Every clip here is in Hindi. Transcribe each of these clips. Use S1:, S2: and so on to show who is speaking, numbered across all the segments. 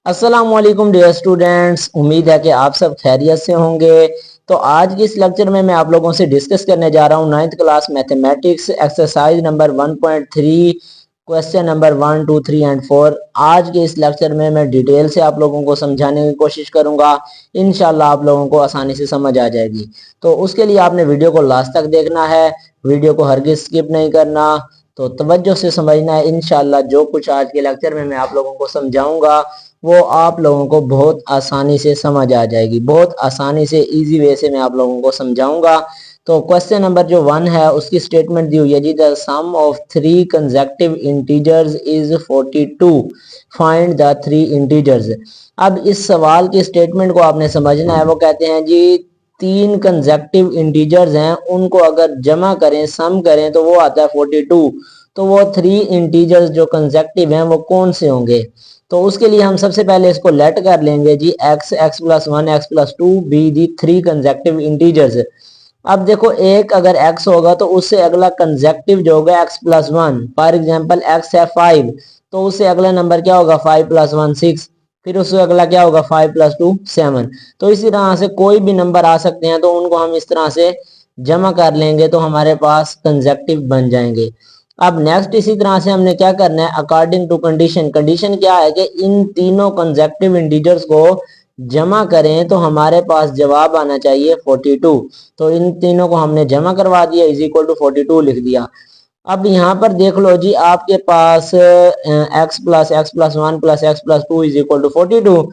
S1: अस्सलाम वालेकुम डियर स्टूडेंट्स, उम्मीद है कि आप सब खैरियत से होंगे। तो आज की इस लेक्चर में मैं आप लोगों से डिस्कस करने जा रहा हूँ 9th class mathematics exercise number 1.3 question number 1, 2, 3 and 4। आज के इस लेक्चर में मैं डिटेल से आप लोगों को समझाने की कोशिश करूंगा। इंशाल्लाह आप लोगों को आसानी से समझ आ जाएगी। तो उसके लिए आपने वीडियो को लास्ट तक देखना है, वीडियो को हरगिज स्किप नहीं करना। तो तवज्जो से समझना है। इंशाल्लाह जो कुछ आज के लेक्चर में मैं आप लोगों को समझाऊंगा वो आप लोगों को बहुत आसानी से समझ आ जाएगी। बहुत आसानी से इजी वे से मैं आप लोगों को समझाऊंगा। तो क्वेश्चन नंबर जो 1 है उसकी स्टेटमेंट दी हुई है जी, the sum of 3 consecutive integers is 42, find the 3 integers. अब इस सवाल की स्टेटमेंट को आपने समझना है। वो कहते हैं जी 3 कंसेक्युटिव इंटीजर्स हैं, उनको अगर जमा करें, सम करें तो वो आता है 42। तो वो 3 इंटीजर्स जो कंसेक्युटिव हैं वो कौन से होंगे? तो उसके लिए हम सबसे पहले इसको लेट कर लेंगे जी, x, x+1, x+2 be the 3 consecutive integers. अब देखो एक अगर x होगा तो उससे अगला कंसेक्युटिव जो होगा x+1। फॉर एग्जांपल x है 5, तो उससे अगला नंबर क्या होगा? 5+1 6। फिर उससे अगला क्या होगा? 5+2 7। तो इसी तरह से कोई भी नंबर आ सकते हैं, तो उनको हम इस तरह से जमा कर लेंगे तो हमारे पास कंसेक्युटिव बन जाएंगे। अब नेक्स्ट इसी तरह से हमने क्या करना है, अकॉर्डिंग टू कंडीशन। कंडीशन क्या है कि इन तीनों कंसेक्युटिव इंटीजर्स को जमा करें तो हमारे पास जवाब आना चाहिए 42। तो इन तीनों को हमने जमा करवा दिया, इज इक्वल टू 42 लिख दिया। अब यहाँ पर देख लो जी, आपके पास x+1 + x+2 is equal to 42।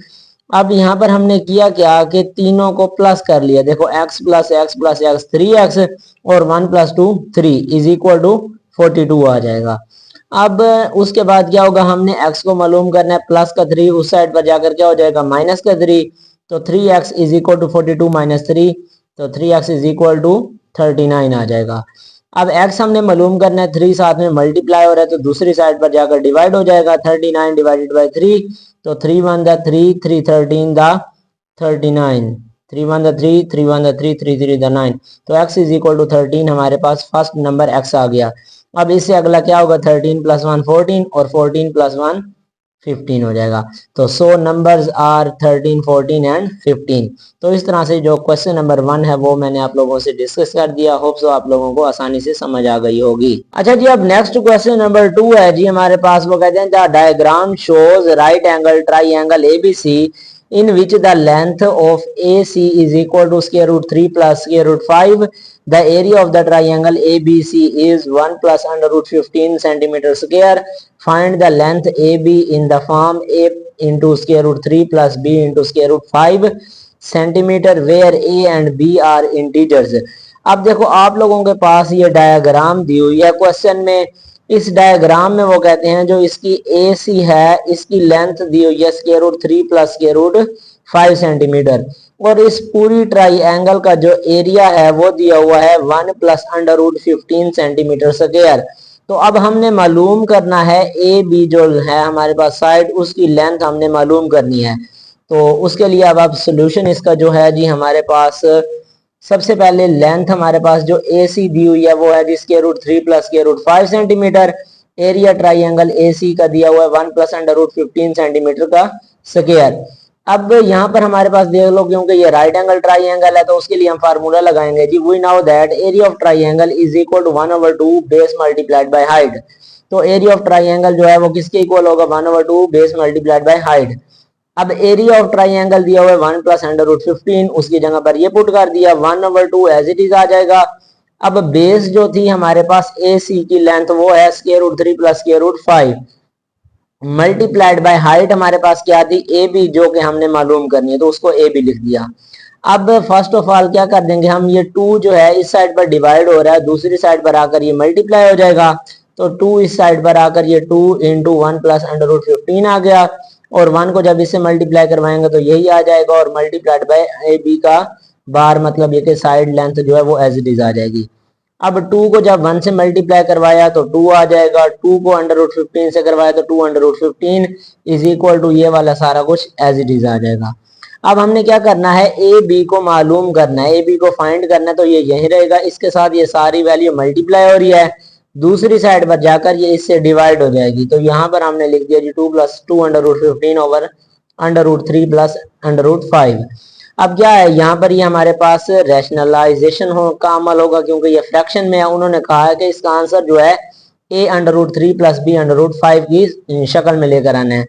S1: अब यहाँ पर हमने किया क्या कि तीनों को प्लस कर लिया। देखो x+x+x 3x और 1+2 3 इज इक्वल टू 42 आ जाएगा। अब उसके बाद क्या होगा, हमने x को मालूम करना है, प्लस का 3 उस साइड पर जाकर क्या हो जाएगा? माइनस का 3। तो 3x इज इक्वल टू 42 - 3, तो 3x इज इक्वल टू 39 आ जाएगा। अब x हमने मालूम करना है, 3 साथ में मल्टीप्लाई हो रहा है तो दूसरी साइड पर जाकर डिवाइड हो जाएगा। 39 डिवाइडेड बाई 3, तो 3 1 the 3, 3 13 the 39, 3 1 the 3, 3 1 the 3, 3 3 the 9। तो x इज इक्वल टू 13 हमारे पास फर्स्ट नंबर x आ गया। अब इससे अगला क्या होगा? 13 + 1 14 और 14 + 1 15 हो जाएगा। तो सो नंबर्स आर 13, 14 एंड 15। तो इस तरह से जो क्वेश्चन नंबर 1 है वो मैंने आप लोगों से डिस्कस कर दिया। होप सो आप लोगों को आसानी से समझ आ गई होगी। अच्छा जी, अब नेक्स्ट क्वेश्चन नंबर 2 है जी हमारे पास। वो कहते हैं the diagram shows right angle triangle ABC in which the length of AC is equal to square root 3 plus square root 5. The area of the triangle ABC is 1 plus under root 15 centimeter square. Find the length AB in the form A into square root 3 plus B into square root 5 centimeter where A and B are integers. अब देखो आप लोगों के पास ये डायग्राम दी हुई है क्वेश्चन में। इस डायग्राम में वो कहते हैं जो इसकी AC है, इसकी लेंथ दी हुई है square root 3 plus square root 5 centimetre, और इस पूरी ट्राइंगल का जो एरिया है वो दिया हुआ है 1 plus under root 15 centimetre square. तो अब हमने मालूम करना है ए बी जो है हमारे पास साइड, उसकी लेंथ हमने मालूम करनी है। तो उसके लिए अब सोल्यूशन इसका जो है जी हमारे पास, सबसे पहले लेंथ हमारे पास जो AC दी हुई है वो है जी square root 3 plus square root 5 centimetre. Area triangle AC का दिया हुआ है 1 प्लस अंडर रूट 15 सेंटीमीटर का स्क्वायर। अब यहाँ पर हमारे पास देख लो, क्योंकि ये राइट एंगल ट्राइंगल है तो उसके लिए हम फार्मूला लगाएंगे जी, we know that area of triangle is equal to 1/2 base multiplied by height. तो एरिया ऑफ ट्राइंगल जो है वो किसके इक्वल होगा? 1/2 बेस मल्टीप्लाइड बाय हाइट। अब एरिया ऑफ ट्राइंगल दिया हुआ है 1 प्लस अंडर रूट 15, उसकी जगह पर ये पुट कर दिया, 1/2 एज इट इज आ जाएगा। अब बेस जो थी हमारे पास AC की लेंथ वो है square root 3 plus square root 5 multiplied by height हमारे पास क्या थी? AB, जो कि हमने मालूम करनी है तो उसको AB लिख दिया। अब फर्स्ट ऑफ ऑल क्या कर देंगे हम, ये 2 जो है इस साइड पर डिवाइड हो रहा है, दूसरी साइड पर आकर ये मल्टीप्लाई हो जाएगा। तो 2 इस साइड पर आकर ये 2 इंटू 1 प्लस अंडर रूट 15 आ गया, और 1 को जब इससे मल्टीप्लाई करवाएंगे तो यही आ जाएगा, और मल्टीप्लाइड बाय AB का बार मतलब ये कि साइड लेंथ जो है वो एज इट इज आ जाएगी। अब 2 को जब 1 से मल्टीप्लाई करवाया तो 2 आ जाएगा, 2 को अंडर रूट 15 से करवाया तो 2 under root 15 is equal to ये वाला सारा कुछ एज इट इज आ जाएगा। अब हमने क्या करना है, ए बी को मालूम करना है, ए बी को फाइंड करना है। तो ये यही रहेगा, इसके साथ ये सारी वैल्यू मल्टीप्लाई हो रही है, दूसरी साइड पर जाकर ये इससे डिवाइड हो जाएगी। तो यहाँ पर हमने लिख दिया जी 2 + 2 अंडर रूट 15 ओवर √3 प्लस √5। अब क्या है यहाँ पर ये हमारे पास रैशनलाइजेशन हो का अमल होगा, क्योंकि ये फ्रैक्शन में है। उन्होंने कहा है कि इसका आंसर जो है a√3 प्लस b√5 की शक्ल में लेकर आना है,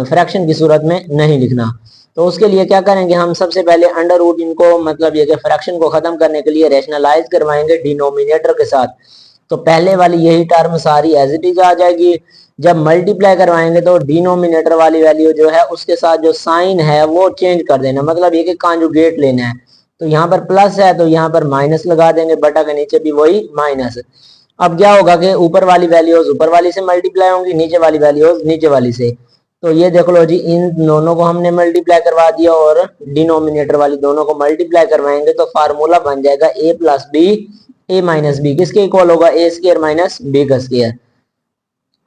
S1: फ्रैक्शन की सूरत में नहीं लिखना। तो उसके लिए क्या करेंगे, हम सबसे पहले अंडर रूट इनको मतलब ये कि फ्रैक्शन को खत्म करने के लिए रैशनलाइज करवाएंगे डिनोमिनेटर के साथ। तो पहले वाली यही टर्म सारी एज इट इज आ जाएगी। जब मल्टीप्लाई करवाएंगे तो डिनोमिनेटर वाली वैल्यू जो है उसके साथ जो साइन है वो चेंज कर देना, मतलब ये कि कॉन्जुगेट लेना है। तो यहाँ पर प्लस है तो यहाँ पर माइनस लगा देंगे, बटा के नीचे भी वही माइनस। अब क्या होगा कि ऊपर वाली वैल्यूज ऊपर वाली से मल्टीप्लाई होंगी, नीचे वाली वैल्यूज नीचे वाली से। तो ये देख लो जी, इन दोनों को हमने मल्टीप्लाई करवा दिया और डिनोमिनेटर वाली दोनों को मल्टीप्लाई करवाएंगे तो फार्मूला बन जाएगा a plus B A minus B, किसके इक्वल होगा, ए स्क्वायर माइनस बी का स्क्वायर।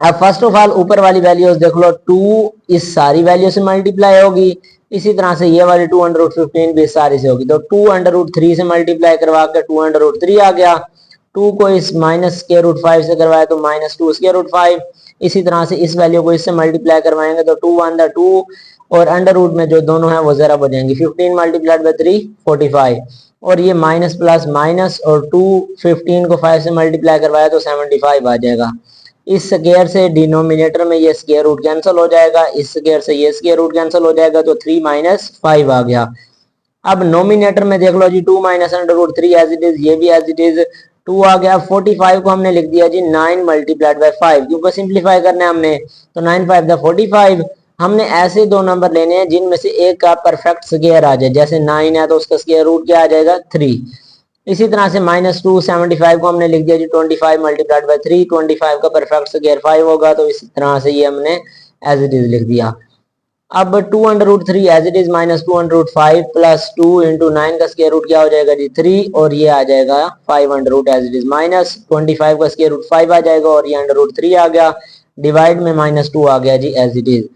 S1: अब फर्स्ट ऑफ ऑल ऊपर वाली वैल्यूज देख लो, 2 इस सारी वैल्यू से मल्टीप्लाई होगी, इसी तरह से ये वाली 2√15 भी इस सारी से होगी। तो 2√3 से मल्टीप्लाई करवा के 2√3 आ गया, 2 को इस माइनस स्क्वायर रूट 5 से करवाए तो -2 स्क्वायर रूट 5। इसी तरह से इस वैल्यू को इससे मल्टीप्लाई करवाएंगे तो 2 1 2 और अंडर रूट में जो दोनों है वो जरा बचेंगे, 15 मल्टीप्लाइड बाई 3 45। और ये माइनस प्लस माइनस और 2 15 को 5 से मल्टीप्लाई करवाया तो 75 आ जाएगा। इस स्क्वायर से डिनोमिनेटर में ये स्क्वायर रूट कैंसिल हो जाएगा, इस स्क्वायर से ये स्क्वायर रूट कैंसिल हो जाएगा तो 3 - 5 आ गया। अब नोमिनेटर में देख लो जी, 2 माइनस √3 एज इट इज, ये भी एज इट इज 2 आ गया। 45 को हमने लिख दिया जी 9 मल्टीप्लाइड बाई 5, क्योंकि सिंप्लीफाई करना है हमने। तो 9 5 द 45। हमने ऐसे दो नंबर लेने हैं जिनमें से एक का परफेक्ट स्क्वायर आ जाए, जैसे 9 है तो उसका स्क्वायर रूट क्या आ जाएगा, 3। इसी तरह से -2 75 को हमने लिख दिया जी 25 मल्टीप्लाइड बाई 3, 25 का परफेक्ट स्क्वायर 5 होगा, तो इसी तरह से ये हमने एज इट इज लिख दिया। अब 2√3 as it is -2√5 plus 2 into 9 का स्क्वायर रूट क्या हो जाएगा जी 3, और ये आ जाएगा 5 एज इट इज माइनस 25 का स्क्वायर रूट 5 आ जाएगा और ये √3 आ गया, डिवाइड में -2 आ गया जी एज इट इज।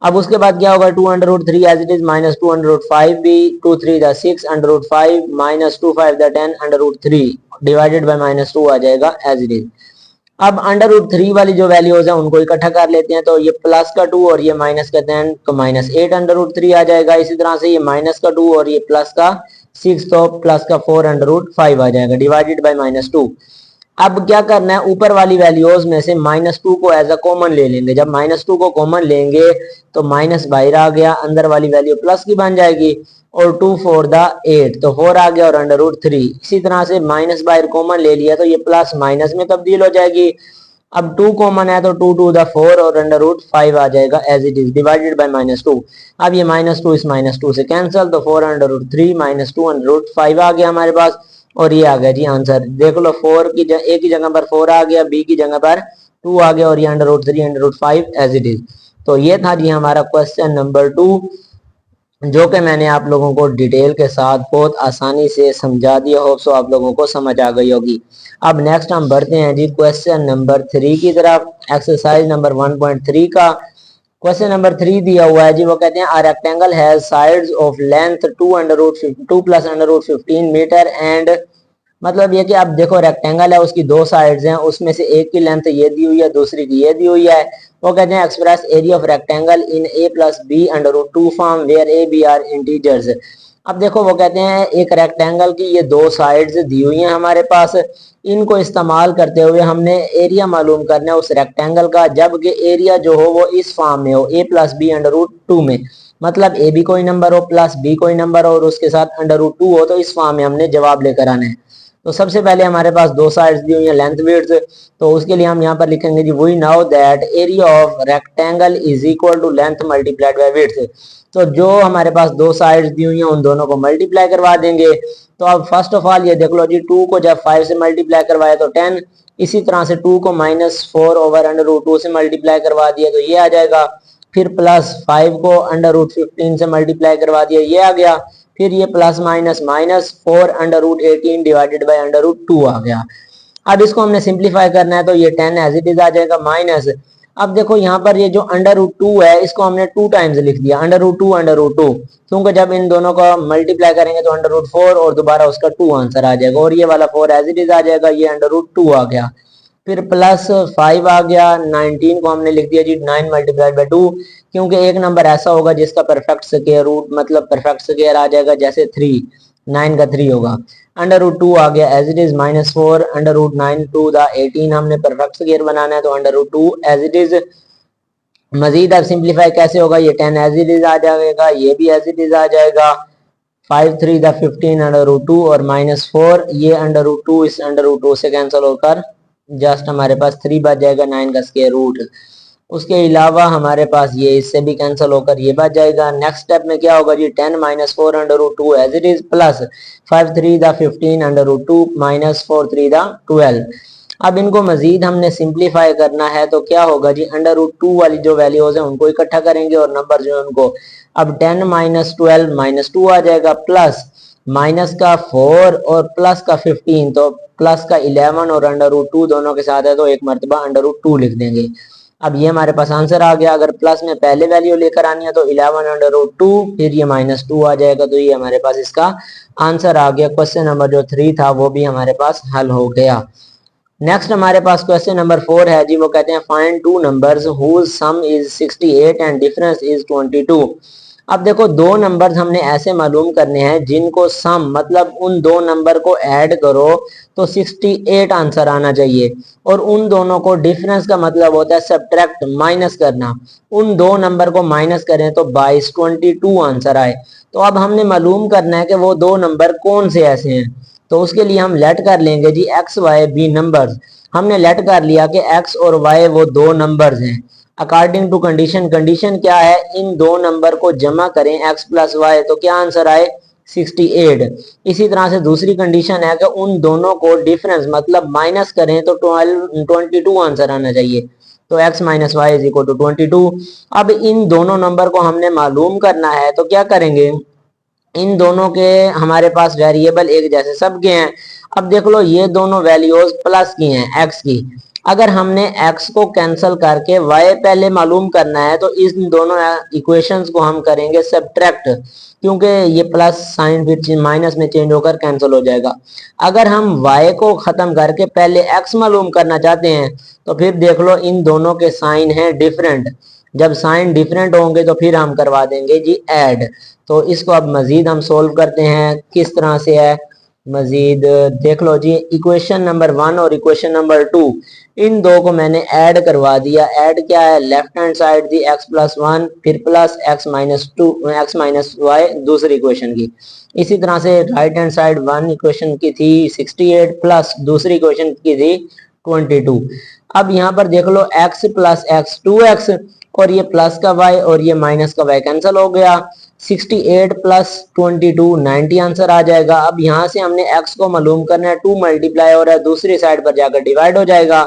S1: अब उसके बाद क्या होगा, 2√3 एज इट इज -2√5 भी, 2 3 द 6 √5 -2 5 द 10 √3 डिवाइडेड बाय -2 आ जाएगा एज इट इज। अब √3 वाली जो वैल्यूज है उनको इकट्ठा कर लेते हैं, तो ये प्लस का 2 और ये माइनस का 10 तो -8 √3 आ जाएगा। इसी तरह से ये माइनस का 2 और ये प्लस का 6 तो प्लस का 4 √5 आ जाएगा, डिवाइडेड बाय -2। अब क्या करना है, ऊपर वाली वैल्यूज में से -2 को एज अ कॉमन ले लेंगे। जब -2 को कॉमन लेंगे तो माइनस बाहर आ गया, अंदर वाली वैल्यू प्लस की बन जाएगी, और 2 4 द 8 तो 4 आ गया और √3। इसी तरह से माइनस बाहर कॉमन ले लिया तो ये प्लस माइनस में तब्दील हो जाएगी। अब 2 कॉमन है तो 2 2 द 4 और √5 आ जाएगा as it is, divided by -2। अब ये -2 इस -2 से कैंसिल, तो 4 √3 -2 √5 आ गया हमारे पास, और ये आ गया जी आंसर। देख लो 4 की ए की जगह पर 4 आ गया, बी की जगह पर 2 आ गया, और ये √3 √5 एज इट इज। तो ये था जी हमारा क्वेश्चन नंबर 2, जो कि मैंने आप लोगों को डिटेल के साथ बहुत आसानी से समझा दिया। होप सो आप लोगों को समझ आ गई होगी। अब नेक्स्ट हम बढ़ते हैं जी क्वेश्चन नंबर 3 की तरफ, एक्सरसाइज नंबर 1.3 का। क्वेश्चन नंबर 3 दिया हुआ है जी, वो कहते हैं, a rectangle has sides of length 2 plus √15 metre and, मतलब ये कि आप देखो रेक्टेंगल है, उसकी दो साइड्स हैं, उसमें से एक की लेंथ ये दी हुई है, दूसरी की ये दी हुई है। वो कहते हैं express area of rectangle in a plus b √2 form where a b are integers. अब देखो वो कहते हैं एक रेक्टेंगल की ये दो साइड्स दी हुई हैं हमारे पास, इनको इस्तेमाल करते हुए हमने एरिया मालूम करना है उस रेक्टेंगल का, जबकि एरिया जो हो वो इस फॉर्म में हो, a प्लस बी √2 में, मतलब a भी कोई नंबर हो प्लस b कोई नंबर हो और उसके साथ √2 हो, तो इस फॉर्म में हमने जवाब लेकर आना है। तो सबसे पहले हमारे पास दो साइड्स दी हुई हैं लेंथ विड्थ, तो उसके लिए हम यहाँ पर लिखेंगे जी, we know that area of rectangle is equal to length multiplied by width. तो जो हमारे पास दो साइड्स दी हुई हैं उन दोनों को मल्टीप्लाई करवा देंगे। तो अब फर्स्ट ऑफ ऑल ये देख लो जी, 2 को जब 5 से मल्टीप्लाई करवाया तो 10, इसी तरह से 2 को -4 ओवर √2 से मल्टीप्लाई करवा दिया तो ये आ जाएगा, फिर प्लस 5 को √15 से मल्टीप्लाई करवा दिया ये आ गया, फिर ये प्लस माइनस -4 √18 डिवाइडेड बाय √2 आ गया। अब इसको हमने सिंप्लीफाई करना है तो ये 10 एज इट इज आ जाएगा माइनस। अब देखो यहाँ पर ये जो √2 है इसको हमने 2 टाइम्स लिख दिया, √2 क्योंकि जब इन दोनों को मल्टीप्लाई करेंगे तो √4 और दोबारा उसका 2 आंसर आ जाएगा, और ये वाला 4 एज इट इज आ जाएगा, ये √2 आ गया, फिर प्लस 5 आ गया, 19 को हमने लिख दिया जी 9 मल्टीप्लाइड बाय 2, क्योंकि एक नंबर ऐसा होगा जिसका परफेक्ट स्क्वायर रूट मतलब परफेक्ट स्क्वायर आ जाएगा, जैसे 3, 9 का 3 होगा। अंडर रूट 2 आ गया as it is -4, under root 9 to the 18 हमने परफेक्ट स्क्वायर बनाना है, तो under root 2 as it is. Majeed अब सिंप्लीफाई कैसे होगा, ये 10 एज इट इज आ जाएगा, ये भी एज इट इज आ जाएगा। 5 3 द 15 अंडर रूट 2 और -4, ये अंडर रूट 2 इस अंडर रूट 2 से कैंसिल होकर जस्ट हमारे पास 3 बच जाएगा 9 का स्क्वायर रूट। उसके अलावा हमारे पास ये इससे भी कैंसिल होकर ये बच जाएगा। नेक्स्ट स्टेप में क्या होगा जी, 10 -4 under root 2 as it is plus 5 3 द 15 अंडर रूट 2 -4 3 द 12। अब इनको मजीद हमने सिंप्लीफाई करना है, तो क्या होगा जी, अंडर रूट 2 वाली जो वैल्यूज है उनको इकट्ठा करेंगे और नंबर जो है उनको, अब 10 -12 -2 आ जाएगा, प्लस माइनस का 4 और प्लस का 15, तो प्लस का 11 और अंडर रूट 2 दोनों के साथ है तो एक मरतबा अंडर रूट 2 लिख देंगे। अब ये हमारे पास आंसर आ गया। अगर प्लस में पहले वैल्यू लेकर आनी है तो 11 अंडर रूट 2, फिर ये -2 आ जाएगा, तो ये हमारे पास इसका आंसर आ गया। क्वेश्चन नंबर जो 3 था वो भी हमारे पास हल हो गया। नेक्स्ट हमारे पास क्वेश्चन नंबर 4 है जी, वो कहते हैं find two numbers whose sum is 68 and difference is 22। अब देखो दो नंबर्स हमने ऐसे मालूम करने हैं जिनको सम मतलब उन दो नंबर को ऐड करो तो 68 आंसर आना चाहिए, और उन दोनों को डिफरेंस का मतलब होता है सब्ट्रैक्ट माइनस करना। उन दो नंबर को माइनस करें तो 22 आंसर आए। तो अब हमने मालूम करना है कि वो दो नंबर कौन से ऐसे हैं। तो उसके लिए हम लेट कर लेंगे जी एक्स वाई बी नंबर्स। हमने लेट कर लिया कि एक्स और वाई वो दो नंबर्स हैं। अकॉर्डिंग टू कंडीशन, कंडीशन क्या है, इन दो नंबर को जमा करें एक्स प्लस वाई तो क्या आंसर आए 68। इसी तरह से दूसरी कंडीशन है कि उन दोनों को डिफरेंस मतलब माइनस करें तो 22 आंसर आना चाहिए। तो x minus y is equal to 22। अब इन दोनों नंबर को हमने मालूम करना है तो क्या करेंगे, इन दोनों के हमारे पास वेरिएबल एक जैसे सब के हैं। अब देख लो ये दोनों वैल्यूज प्लस की हैं एक्स की। अगर हमने एक्स को कैंसिल करके वाई पहले मालूम करना है तो इन दोनों इक्वेशंस को हम करेंगे सब्ट्रैक्ट, क्योंकि ये प्लस साइन फिर माइनस में चेंज होकर कैंसिल हो जाएगा। अगर हम वाई को खत्म करके पहले एक्स मालूम करना चाहते हैं तो फिर देख लो इन दोनों के साइन हैं डिफरेंट। जब साइन डिफरेंट होंगे तो फिर हम करवा देंगे जी ऐड। तो इसको अब मजीद हम सोल्व करते हैं, किस तरह से है मजीद देख लो जी। इक्वेशन नंबर 1 और इक्वेशन नंबर 2 इन दो को मैंने ऐड करवा दिया। ऐड क्या है, लेफ्ट हैंड साइड दी x प्लस 1 फिर plus x minus 2 x minus y दूसरी इक्वेशन की। इसी तरह से राइट हैंड साइड 1 इक्वेशन की थी 68 प्लस दूसरी इक्वेशन की थी 22। अब यहाँ पर देख लो x प्लस x 2x और ये प्लस का y और ये माइनस का y कैंसिल हो गया। 68 प्लस 22 90 आंसर आ जाएगा। अब यहाँ से हमने x को मालूम करना है, 2 मल्टीप्लाई हो रहा है दूसरी साइड पर जाकर डिवाइड हो जाएगा।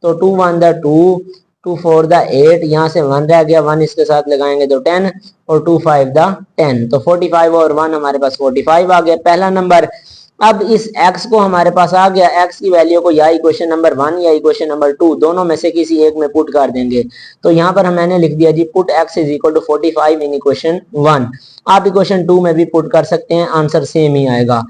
S1: तो 2 1 द 2 2 4 द 8, यहाँ से 1 रह गया, 1 इसके साथ लगाएंगे तो 10 और 2 5 द 10, तो 45 और 1 हमारे पास 45 आ गया पहला नंबर। अब इस x को हमारे पास आ गया, x की वैल्यू को या इक्वेशन नंबर 1 या इक्वेशन नंबर 2 दोनों में से किसी एक में पुट कर देंगे। तो यहाँ पर मैंने लिख दिया जी put x is equal to 45 in equation 1। आप इक्वेशन 2 में भी पुट कर सकते हैं, आंसर सेम ही आएगा।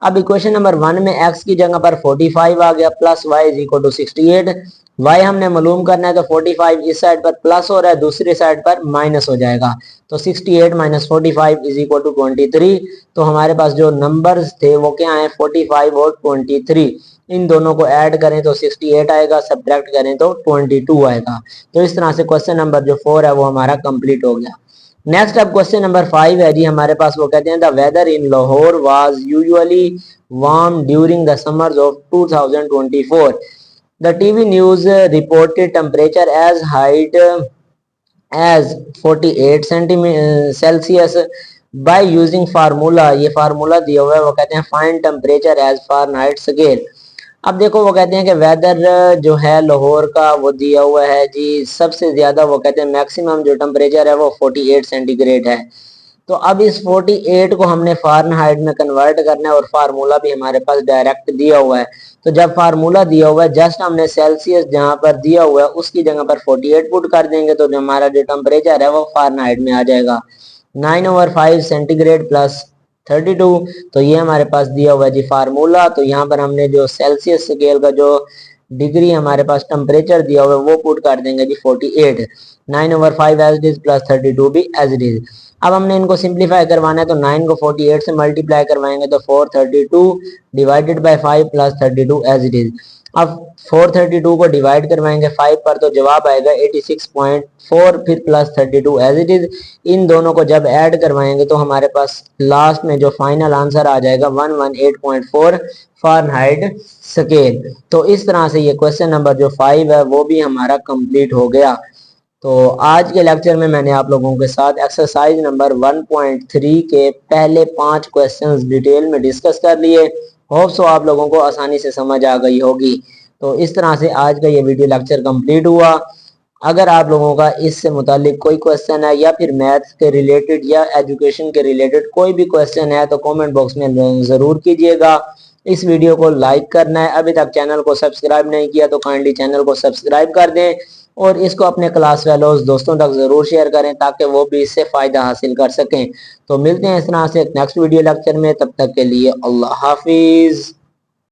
S1: अब इक्वेशन नंबर 1 में x की जगह पर 45 आ गया plus y is equal to 68। y हमने मालूम करना है तो 45 इस साइड पर प्लस हो रहा है दूसरी साइड पर माइनस हो जाएगा, तो 68 माइनस 45 इज इक्वल टू 23। तो हमारे पास जो नंबर्स थे वो क्या है 45 और 23। इन दोनों को ऐड करें तो 68 आएगा, सब्ट्रैक्ट करें तो 22 आएगा। तो इस तरह से क्वेश्चन नंबर जो 4 है वो हमारा कंप्लीट हो गया। नेक्स्ट अब क्वेश्चन नंबर 5 है जी हमारे पास, वो कहते हैं the weather in Lahore was usually warm during the summers of 2024। The TV news reported temperature as high as 48 Celsius by using formula. ये फार्मूला दिया हुआ है, वो कहते हैं find temperature as Fahrenheit scale. अब देखो वो कहते हैं कि वेदर जो है लाहौर का वो दिया हुआ है जी, सबसे ज्यादा वो कहते हैं मैक्सिमम जो टेम्परेचर है वो 48 सेंटीग्रेड है। तो अब इस 48 को हमने फारेनहाइट में कन्वर्ट करना है और फार्मूला भी हमारे पास डायरेक्ट दिया हुआ है। तो जब फार्मूला दिया हुआ है जस्ट हमने सेल्सियस जहां पर दिया हुआ है उसकी जगह पर 48 पुट कर देंगे तो जो हमारा जो टेम्परेचर है वो फारेनहाइट में आ जाएगा 9/5 सेंटीग्रेड प्लस 32। तो ये हमारे पास दिया हुआ है जी फार्मूला। तो यहाँ पर हमने जो सेल्सियस स्केल का जो डिग्री हमारे पास टेम्परेचर दिया हुआ है वो पुट कर देंगे जी 48, 9/5 एज इट इज प्लस 32 भी एज इट इज। अब हमने इनको सिंप्लीफाई करवाना है तो 9 को 48 से मल्टीप्लाई करवाएंगे तो 432 divided by 5 plus 32 as it is. अब 432 को डिवाइड करवाएंगे 5 पर तो जवाब आएगा 86.4 फिर प्लस 32 एज इट इज। इन दोनों को जब ऐड करवाएंगे तो हमारे पास लास्ट में जो फाइनल आंसर आ जाएगा 118.4 फ़ारेनहाइट स्केल। तो इस तरह से ये क्वेश्चन नंबर जो 5 है वो भी हमारा कंप्लीट हो गया। तो आज के लेक्चर में मैंने आप लोगों के साथ एक्सरसाइज नंबर 1.3 के पहले 5 क्वेश्चंस डिटेल में डिस्कस कर लिए। होप सो आप लोगों को आसानी से समझ आ गई होगी। तो इस तरह से आज का ये वीडियो लेक्चर कंप्लीट हुआ। अगर आप लोगों का इससे मुतालिक कोई क्वेश्चन है या फिर मैथ्स के रिलेटेड या एजुकेशन के रिलेटेड कोई भी क्वेश्चन है तो कमेंट बॉक्स में ज़रूर कीजिएगा। इस वीडियो को लाइक करना है, अभी तक चैनल को सब्सक्राइब नहीं किया तो काइंडली चैनल को सब्सक्राइब कर दें और इसको अपने क्लास फेलोज दोस्तों तक ज़रूर शेयर करें ताकि वो भी इससे फ़ायदा हासिल कर सकें। तो मिलते हैं इस तरह से नेक्स्ट वीडियो लेक्चर में, तब तक के लिए अल्लाह हाफिज़।